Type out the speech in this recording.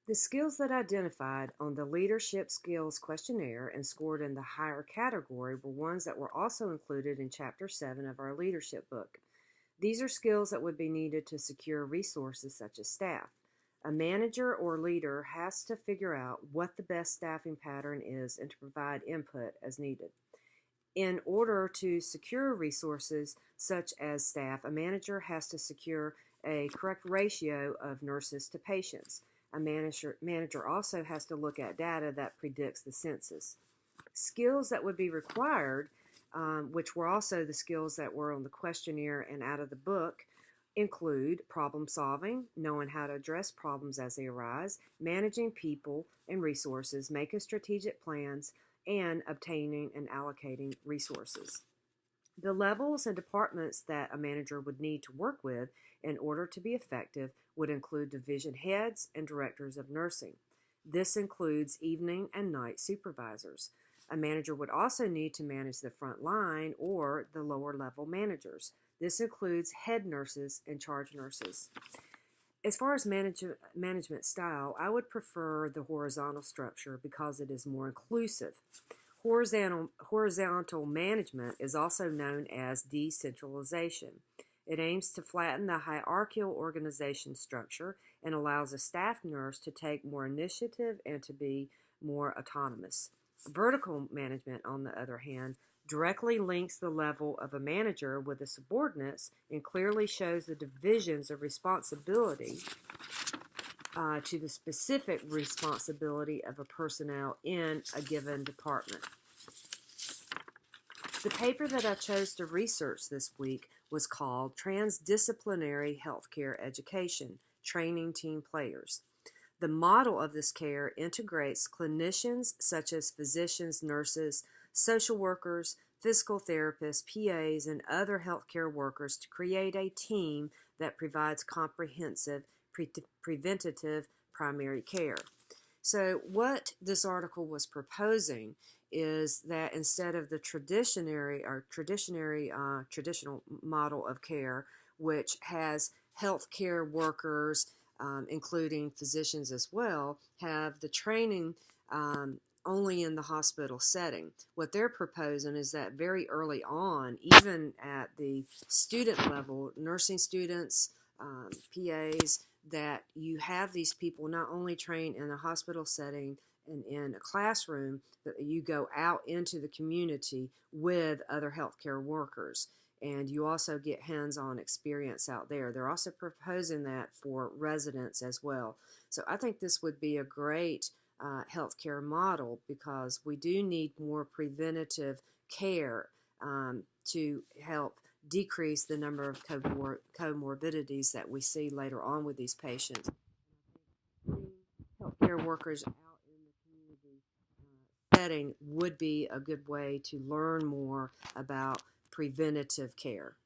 The skills that identified on the Leadership Skills Questionnaire and scored in the higher category were ones that were also included in Chapter 7 of our leadership book. These are skills that would be needed to secure resources such as staff. A manager or leader has to figure out what the best staffing pattern is and to provide input as needed. In order to secure resources such as staff, a manager has to secure a correct ratio of nurses to patients. A manager also has to look at data that predicts the census. Skills that would be required, which were also the skills that were on the questionnaire and out of the book, include problem solving, knowing how to address problems as they arise, managing people and resources, making strategic plans, and obtaining and allocating resources. The levels and departments that a manager would need to work with in order to be effective would include division heads and directors of nursing. This includes evening and night supervisors. A manager would also need to manage the front line or the lower level managers. This includes head nurses and charge nurses. As far as management style, I would prefer the horizontal structure because it is more inclusive. Horizontal management is also known as decentralization. It aims to flatten the hierarchical organization structure and allows a staff nurse to take more initiative and to be more autonomous. Vertical management, on the other hand, directly links the level of a manager with the subordinates and clearly shows the divisions of responsibility to the specific responsibility of a personnel in a given department. The paper that I chose to research this week was called Transdisciplinary Healthcare Education, Training Team Players. The model of this care integrates clinicians such as physicians, nurses, social workers, physical therapists, PAs, and other healthcare workers to create a team that provides comprehensive preventative primary care. So what this article was proposing is that instead of the traditional model of care, which has healthcare workers, including physicians as well, have the training only in the hospital setting. What they're proposing is that very early on, even at the student level, nursing students, PAs, that you have these people not only trained in a hospital setting and in a classroom, but you go out into the community with other healthcare workers. And you also get hands-on experience out there. They're also proposing that for residents as well. So I think this would be a great healthcare model because we do need more preventative care to help decrease the number of comorbidities that we see later on with these patients. Healthcare workers out in the community setting would be a good way to learn more about preventative care.